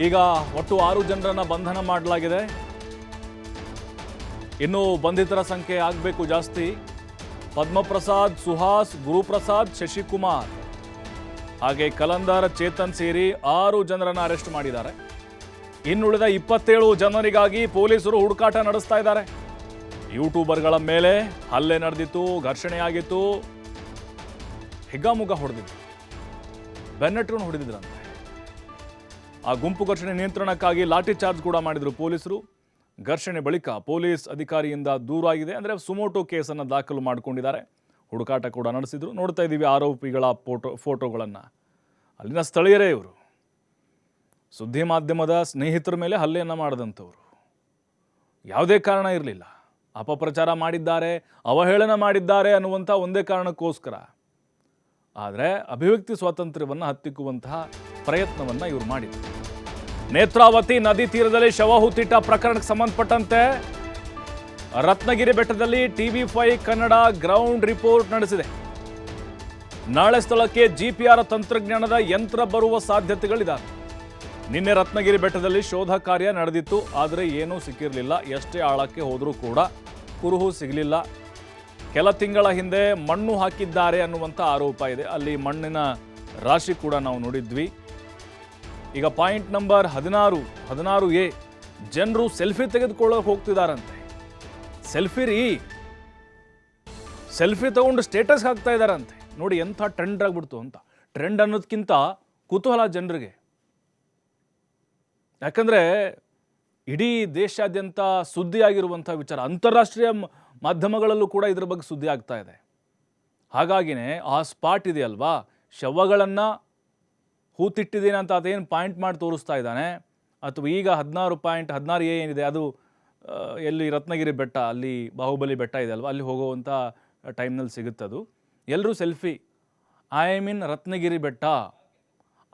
ಈಗ ಒಟ್ಟು 6 ಜನರನ್ನ ಬಂಧನ ಮಾಡಲಾಗಿದೆ. ಇನ್ನು ಬಂಧಿತರ ಸಂಖ್ಯೆ ಆಗಬೇಕು ಜಾಸ್ತಿ. ಪದ್ಮಪ್ರಸಾದ್, ಸುಹಾಸ್, ಗುರುಪ್ರಸಾದ್, ಶಶಿಕುಮಾರ್ ಹಾಗೆ ಕಲಂದರ್, ಚೇತನ್ ಸೇರಿ 6 ಜನರನ್ನ ಅರೆಸ್ಟ್ ಮಾಡಿದ್ದಾರೆ. ಇನ್ನುಳಿದ 27 ಜನರಿಗಾಗಿ ಪೊಲೀಸರು ಹುಡುಕಾಟ ನಡೆಸ್ತಾ ಇದ್ದಾರೆ. ಯೂಟ್ಯೂಬರ್ಗಳ ಮೇಲೆ ಹಲ್ಲೆ ನಡೆದಿತ್ತು, ಘರ್ಷಣೆಯಾಗಿತ್ತು, ಹಿಗ್ಗಾಮುಗ್ಗ ಹೊಡೆದಿತ್ತು, ಬೆನ್ನಟ್ಟನ್ನು ಹೊಡೆದಿದ್ರಂತೆ. ಆ ಗುಂಪು ಘರ್ಷಣೆ ನಿಯಂತ್ರಣಕ್ಕಾಗಿ ಲಾಠಿ ಚಾರ್ಜ್ ಕೂಡ ಮಾಡಿದ್ರು ಪೊಲೀಸರು. ಘರ್ಷಣೆ ಬಳಿಕ ಪೊಲೀಸ್ ಅಧಿಕಾರಿಯಿಂದ ದೂರಾಗಿದೆ, ಅಂದರೆ ಸುಮೋಟೋ ಕೇಸನ್ನು ದಾಖಲು ಮಾಡಿಕೊಂಡಿದ್ದಾರೆ. ಹುಡುಕಾಟ ಕೂಡ ನಡೆಸಿದ್ರು. ನೋಡ್ತಾ ಇದ್ದೀವಿ ಆರೋಪಿಗಳ ಫೋಟೋಗಳನ್ನು. ಅಲ್ಲಿನ ಸ್ಥಳೀಯರೇ ಇವರು. ಸುದ್ದಿ ಮಾಧ್ಯಮದ ಸ್ನೇಹಿತರ ಮೇಲೆ ಹಲ್ಲೆಯನ್ನು ಮಾಡಿದಂಥವ್ರು. ಯಾವುದೇ ಕಾರಣ ಇರಲಿಲ್ಲ. ಅಪಪ್ರಚಾರ ಮಾಡಿದ್ದಾರೆ, ಅವಹೇಳನ ಮಾಡಿದ್ದಾರೆ ಅನ್ನುವಂಥ ಒಂದೇ ಕಾರಣಕ್ಕೋಸ್ಕರ. ಆದರೆ ಅಭಿವ್ಯಕ್ತಿ ಸ್ವಾತಂತ್ರ್ಯವನ್ನು ಹತ್ತಿಕ್ಕುವಂತಹ ಪ್ರಯತ್ನವನ್ನು ಇವರು ಮಾಡಿದರು. ನೇತ್ರಾವತಿ ನದಿ ತೀರದಲ್ಲಿ ಶವ ಹೂತಿಟ್ಟ ಪ್ರಕರಣಕ್ಕೆ ಸಂಬಂಧಪಟ್ಟಂತೆ ರತ್ನಗಿರಿ ಬೆಟ್ಟದಲ್ಲಿ TV5 ಕನ್ನಡ ಗ್ರೌಂಡ್ ರಿಪೋರ್ಟ್ ನಡೆಸಿದೆ. ನಾಳೆ ಸ್ಥಳಕ್ಕೆ GPR ತಂತ್ರಜ್ಞಾನದ ಯಂತ್ರ ಬರುವ ಸಾಧ್ಯತೆಗಳಿದ್ದಾವೆ. ನಿನ್ನೆ ರತ್ನಗಿರಿ ಬೆಟ್ಟದಲ್ಲಿ ಶೋಧ ಕಾರ್ಯ ನಡೆದಿತ್ತು, ಆದರೆ ಏನೂ ಸಿಕ್ಕಿರಲಿಲ್ಲ. ಎಷ್ಟೇ ಆಳಕ್ಕೆ ಹೋದರೂ ಕೂಡ ಕುರುಹು ಸಿಗಲಿಲ್ಲ. ಕೆಲ ತಿಂಗಳ ಹಿಂದೆ ಮಣ್ಣು ಹಾಕಿದ್ದಾರೆ ಅನ್ನುವಂಥ ಆರೋಪ ಇದೆ. ಅಲ್ಲಿ ಮಣ್ಣಿನ ರಾಶಿ ಕೂಡ ನಾವು ನೋಡಿದ್ವಿ. ಈಗ ಪಾಯಿಂಟ್ ನಂಬರ್ 16A ಜನರು ಸೆಲ್ಫಿ ತೆಗೆದುಕೊಳ್ಳೋಕೆ ಹೋಗ್ತಿದ್ದಾರಂತೆ. ಸೆಲ್ಫಿ ತಗೊಂಡು ಸ್ಟೇಟಸ್ ಹಾಕ್ತಾ ಇದ್ದಾರಂತೆ. ನೋಡಿ ಎಂಥ ಟ್ರೆಂಡ್ ಆಗ್ಬಿಡ್ತು ಅಂತ. ಟ್ರೆಂಡ್ ಅನ್ನೋದಕ್ಕಿಂತ ಕುತೂಹಲ ಜನರಿಗೆ. ಯಾಕಂದರೆ ಇಡೀ ದೇಶಾದ್ಯಂತ ಸುದ್ದಿ ಆಗಿರುವಂಥ ವಿಚಾರ, ಅಂತಾರಾಷ್ಟ್ರೀಯ ಮಾಧ್ಯಮಗಳಲ್ಲೂ ಕೂಡ ಇದರ ಬಗ್ಗೆ ಸುದ್ದಿ ಆಗ್ತಾ ಇದೆ. ಹಾಗಾಗಿನೇ ಆ ಸ್ಪಾಟ್ ಇದೆಯಲ್ವಾ, ಶವಗಳನ್ನು ಹೂತಿಟ್ಟಿದ್ದೀನಿ ಅಂತ ಅದೇನು ಪಾಯಿಂಟ್ ಮಾಡಿ ತೋರಿಸ್ತಾ ಇದ್ದಾನೆ, ಅಥವಾ ಈಗ 16A ಏನಿದೆ ಅದು ಎಲ್ಲಿ ರತ್ನಗಿರಿ ಬೆಟ್ಟ, ಅಲ್ಲಿ ಬಾಹುಬಲಿ ಬೆಟ್ಟ ಇದೆ ಅಲ್ವಾ, ಅಲ್ಲಿ ಹೋಗುವಂಥ ಟೈಮ್ನಲ್ಲಿ ಸಿಗುತ್ತದು. ಎಲ್ಲರೂ selfie. I am in Ratnagiri ಬೆಟ್ಟ,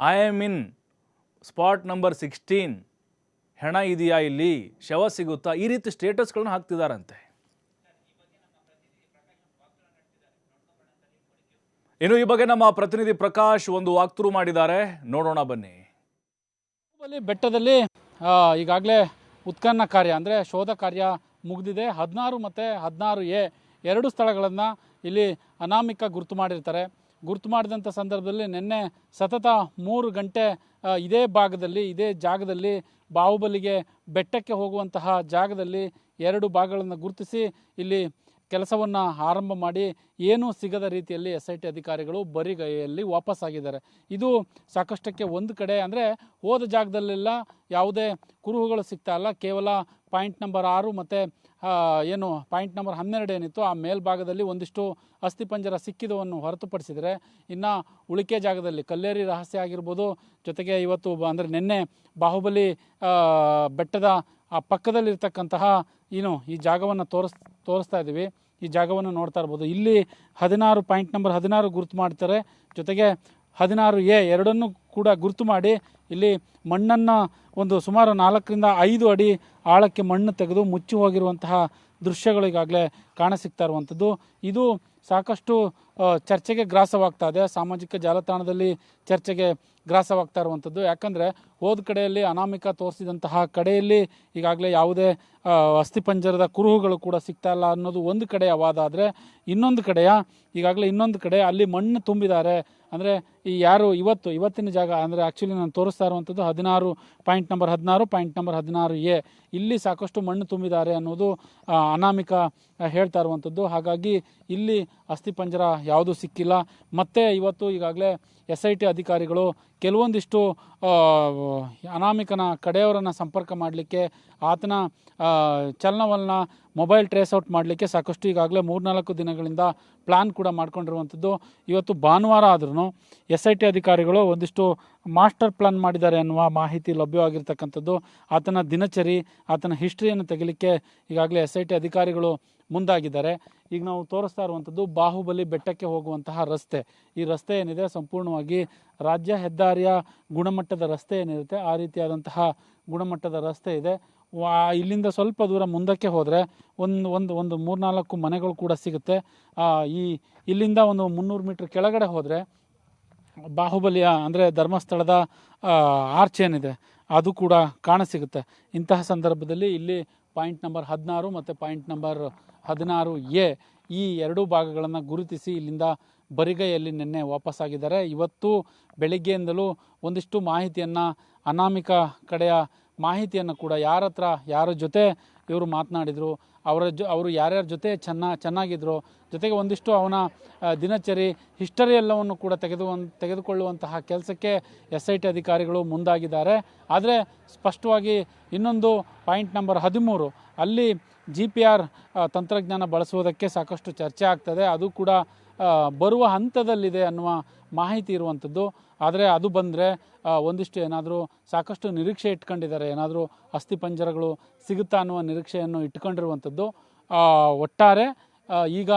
I am in spot number 16, ಹೆಣ ಇದೆಯಾ ಇಲ್ಲಿ, ಶವ ಸಿಗುತ್ತಾ, ಈ ರೀತಿ ಸ್ಟೇಟಸ್ಗಳನ್ನ ಹಾಕ್ತಿದ್ದಾರಂತೆ. ಇನ್ನು ಈ ಬಗ್ಗೆ ನಮ್ಮ ಪ್ರತಿನಿಧಿ ಪ್ರಕಾಶ್ ಒಂದು ವಾಕ್ಥ್ರೂ ಮಾಡಿದ್ದಾರೆ, ನೋಡೋಣ ಬನ್ನಿ. ಬೆಟ್ಟದಲ್ಲಿ ಈಗಾಗಲೇ ಉತ್ಖನನ ಕಾರ್ಯ ಅಂದರೆ ಶೋಧ ಕಾರ್ಯ ಮುಗಿದಿದೆ. 16 ಮತ್ತು 16A 2 ಸ್ಥಳಗಳನ್ನು ಇಲ್ಲಿ ಅನಾಮಿಕ ಗುರುತು ಮಾಡಿರ್ತಾರೆ. ಗುರುತು ಮಾಡಿದಂಥ ಸಂದರ್ಭದಲ್ಲಿ ನಿನ್ನೆ ಸತತ 3 ಗಂಟೆ ಇದೇ ಜಾಗದಲ್ಲಿ ಬಾಹುಬಲಿಗೆ ಬೆಟ್ಟಕ್ಕೆ ಹೋಗುವಂತಹ ಜಾಗದಲ್ಲಿ 2 ಭಾಗಗಳನ್ನು ಗುರುತಿಸಿ ಇಲ್ಲಿ ಕೆಲಸವನ್ನು ಆರಂಭ ಮಾಡಿ ಏನೂ ಸಿಗದ ರೀತಿಯಲ್ಲಿ SIT ಅಧಿಕಾರಿಗಳು ಬರಿಗೈಯಲ್ಲಿ ವಾಪಸ್ಸಾಗಿದ್ದಾರೆ. ಇದು ಸಾಕಷ್ಟಕ್ಕೆ ಒಂದು ಕಡೆ, ಅಂದರೆ ಹೋದ ಜಾಗದಲ್ಲೆಲ್ಲ ಯಾವುದೇ ಕುರುಹುಗಳು ಸಿಗ್ತಾ ಇಲ್ಲ. ಕೇವಲ ಪಾಯಿಂಟ್ ನಂಬರ್ 6 ಮತ್ತು ಏನು ಪಾಯಿಂಟ್ ನಂಬರ್ 12 ಏನಿತ್ತು ಆ ಮೇಲ್ಭಾಗದಲ್ಲಿ ಒಂದಿಷ್ಟು ಅಸ್ಥಿಪಂಜರ ಸಿಕ್ಕಿದವನ್ನು ಹೊರತುಪಡಿಸಿದರೆ ಇನ್ನು ಉಳಿಕೆ ಜಾಗದಲ್ಲಿ ಕಲ್ಲೇರಿ ರಹಸ್ಯ ಆಗಿರ್ಬೋದು, ಜೊತೆಗೆ ಇವತ್ತು ಅಂದರೆ ನಿನ್ನೆ ಬಾಹುಬಲಿ ಬೆಟ್ಟದ ಆ ಪಕ್ಕದಲ್ಲಿರ್ತಕ್ಕಂತಹ ಈ ಜಾಗವನ್ನು ತೋರಿಸ್ತಾ ಇದ್ದೀವಿ. ಈ ಜಾಗವನ್ನು ನೋಡ್ತಾ ಇರ್ಬೋದು. ಇಲ್ಲಿ 16 ಪಾಯಿಂಟ್ ನಂಬರ್ 16 ಗುರುತು ಮಾಡ್ತಾರೆ. ಜೊತೆಗೆ 16A 2 ಕೂಡ ಗುರುತು ಮಾಡಿ ಇಲ್ಲಿ ಮಣ್ಣನ್ನು ಒಂದು ಸುಮಾರು 4 ರಿಂದ 5 ಅಡಿ ಆಳಕ್ಕೆ ಮಣ್ಣು ತೆಗೆದು ಮುಚ್ಚಿ ಹೋಗಿರುವಂತಹ ದೃಶ್ಯಗಳು ಈಗಾಗಲೇ ಕಾಣಸಿಗ್ತಾ ಇರುವಂಥದ್ದು. ಇದು ಸಾಕಷ್ಟು ಚರ್ಚೆಗೆ ಗ್ರಾಸವಾಗ್ತಾ ಇದೆ. ಸಾಮಾಜಿಕ ಜಾಲತಾಣದಲ್ಲಿ ಚರ್ಚೆಗೆ ಗ್ರಾಸವಾಗ್ತಾ ಇರುವಂಥದ್ದು. ಯಾಕಂದರೆ ಹೋದ ಕಡೆಯಲ್ಲಿ ಅನಾಮಿಕ ತೋರಿಸಿದಂತಹ ಕಡೆಯಲ್ಲಿ ಈಗಾಗಲೇ ಯಾವುದೇ ಅಸ್ಥಿಪಂಜರದ ಕುರುಹುಗಳು ಕೂಡ ಸಿಗ್ತಾ ಇಲ್ಲ ಅನ್ನೋದು ಒಂದು ಕಡೆಯ ವಾದ. ಆದರೆ ಇನ್ನೊಂದು ಕಡೆ ಅಲ್ಲಿ ಮಣ್ಣು ತುಂಬಿದ್ದಾರೆ. ಅಂದರೆ ಈ ಯಾರು ಇವತ್ತಿನ ಜಾಗ ಅಂದರೆ ಆ್ಯಕ್ಚುಲಿ ನಾನು ತೋರಿಸ್ತಾ ಇರುವಂಥದ್ದು 16 point number 16 point number 16A ಇಲ್ಲಿ ಸಾಕಷ್ಟು ಮಣ್ಣು ತುಂಬಿದ್ದಾರೆ ಅನ್ನೋದು ಅನಾಮಿಕ ಹೇಳ್ತಾ ಇರುವಂಥದ್ದು. ಹಾಗಾಗಿ ಇಲ್ಲಿ ಅಸ್ಥಿಪಂಜರ ಯಾವುದೂ ಸಿಕ್ಕಿಲ್ಲ. ಮತ್ತು ಇವತ್ತು ಈಗಾಗಲೇ SIT ಅಧಿಕಾರಿಗಳು ಕೆಲವೊಂದಿಷ್ಟು ಅನಾಮಿಕನ ಕಡೆಯವರನ್ನು ಸಂಪರ್ಕ ಮಾಡಲಿಕ್ಕೆ, ಆತನ ಚಲನವಲನ ಮೊಬೈಲ್ ಟ್ರೇಸ್ ಔಟ್ ಮಾಡಲಿಕ್ಕೆ ಸಾಕಷ್ಟು ಈಗಾಗಲೇ 3-4 ದಿನಗಳಿಂದ ಪ್ಲ್ಯಾನ್ ಕೂಡ ಮಾಡ್ಕೊಂಡಿರುವಂಥದ್ದು. ಇವತ್ತು ಭಾನುವಾರ ಆದ್ರೂ SIT ಅಧಿಕಾರಿಗಳು ಒಂದಿಷ್ಟು ಮಾಸ್ಟರ್ ಪ್ಲಾನ್ ಮಾಡಿದ್ದಾರೆ ಅನ್ನುವ ಮಾಹಿತಿ ಲಭ್ಯವಾಗಿರ್ತಕ್ಕಂಥದ್ದು. ಆತನ ದಿನಚರಿ, ಆತನ ಹಿಸ್ಟ್ರಿಯನ್ನು ತೆಗಿಲಿಕ್ಕೆ ಈಗಾಗಲೇ SIT ಅಧಿಕಾರಿಗಳು ಮುಂದಾಗಿದ್ದಾರೆ. ಈಗ ನಾವು ತೋರಿಸ್ತಾ ಇರುವಂಥದ್ದು ಬಾಹುಬಲಿ ಬೆಟ್ಟಕ್ಕೆ ಹೋಗುವಂತಹ ರಸ್ತೆ. ಈ ರಸ್ತೆ ಏನಿದೆ ಸಂಪೂರ್ಣವಾಗಿ ರಾಜ್ಯ ಹೆದ್ದಾರಿಯ ಗುಣಮಟ್ಟದ ರಸ್ತೆ ಏನಿರುತ್ತೆ ಆ ರೀತಿಯಾದಂತಹ ಗುಣಮಟ್ಟದ ರಸ್ತೆ ಇದೆ. ಇಲ್ಲಿಂದ ಸ್ವಲ್ಪ ದೂರ ಮುಂದಕ್ಕೆ ಹೋದರೆ ಒಂದು 3-4 ಮನೆಗಳು ಕೂಡ ಸಿಗುತ್ತೆ. ಇಲ್ಲಿಂದ ಒಂದು 300 ಮೀಟರ್ ಕೆಳಗಡೆ ಹೋದರೆ ಬಾಹುಬಲಿಯ ಅಂದರೆ ಧರ್ಮಸ್ಥಳದ ಆರ್ಚ್ ಏನಿದೆ ಅದು ಕೂಡ ಕಾಣಸಿಗುತ್ತೆ. ಇಂತಹ ಸಂದರ್ಭದಲ್ಲಿ ಇಲ್ಲಿ ಪಾಯಿಂಟ್ ನಂಬರ್ 16 ಮತ್ತು ಪಾಯಿಂಟ್ ನಂಬರ್ 16A ಈ ಎರಡೂ ಭಾಗಗಳನ್ನು ಗುರುತಿಸಿ ಇಲ್ಲಿಂದ ಬರಿಗೈಯಲ್ಲಿ ನಿನ್ನೆ ವಾಪಸ್ಸಾಗಿದ್ದಾರೆ. ಇವತ್ತು ಬೆಳಿಗ್ಗೆಯಿಂದಲೂ ಒಂದಿಷ್ಟು ಮಾಹಿತಿಯನ್ನು, ಅನಾಮಿಕ ಕಡೆಯ ಮಾಹಿತಿಯನ್ನು ಕೂಡ ಯಾರ ಜೊತೆ ಇವರು ಮಾತನಾಡಿದರು, ಅವರು ಯಾರ್ಯಾರ ಜೊತೆ ಚೆನ್ನಾಗಿದ್ರು, ಜೊತೆಗೆ ಒಂದಿಷ್ಟು ಅವನ ದಿನಚರಿ ಹಿಸ್ಟರಿ ಎಲ್ಲವನ್ನು ಕೂಡ ತೆಗೆದುಕೊಳ್ಳುವಂತಹ ಕೆಲಸಕ್ಕೆ SIT ಅಧಿಕಾರಿಗಳು ಮುಂದಾಗಿದ್ದಾರೆ. ಆದರೆ ಸ್ಪಷ್ಟವಾಗಿ ಇನ್ನೊಂದು ಪಾಯಿಂಟ್ ನಂಬರ್ 13 ಅಲ್ಲಿ GPR ತಂತ್ರಜ್ಞಾನ ಬಳಸುವುದಕ್ಕೆ ಸಾಕಷ್ಟು ಚರ್ಚೆ ಆಗ್ತದೆ. ಅದು ಕೂಡ ಬರುವ ಹಂತದಲ್ಲಿದೆ ಅನ್ನುವ ಮಾಹಿತಿ ಇರುವಂಥದ್ದು. ಆದರೆ ಅದು ಬಂದರೆ ಒಂದಿಷ್ಟು ಏನಾದರೂ ಸಾಕಷ್ಟು ನಿರೀಕ್ಷೆ ಇಟ್ಕೊಂಡಿದ್ದಾರೆ, ಏನಾದರೂ ಅಸ್ಥಿಪಂಜರಗಳು ಸಿಗುತ್ತಾ ಅನ್ನುವ ನಿರೀಕ್ಷೆಯನ್ನು ಇಟ್ಕೊಂಡಿರುವಂಥದ್ದು. ಒಟ್ಟಾರೆ ಈಗ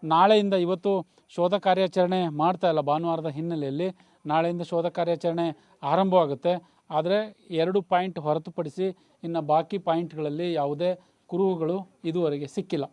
ನಾಳೆಯಿಂದ, ಇವತ್ತು ಶೋಧ ಕಾರ್ಯಾಚರಣೆ ಮಾಡ್ತಾ ಇಲ್ಲ ಭಾನುವಾರದ ಹಿನ್ನೆಲೆಯಲ್ಲಿ, ನಾಳೆಯಿಂದ ಶೋಧ ಕಾರ್ಯಾಚರಣೆ ಆರಂಭವಾಗುತ್ತೆ. ಆದರೆ 2 ಪಾಯಿಂಟ್ ಹೊರತುಪಡಿಸಿ ಇನ್ನು ಬಾಕಿ ಪಾಯಿಂಟ್ಗಳಲ್ಲಿ ಯಾವುದೇ ಕುರುಹುಗಳು ಇದುವರೆಗೆ ಸಿಕ್ಕಿಲ್ಲ.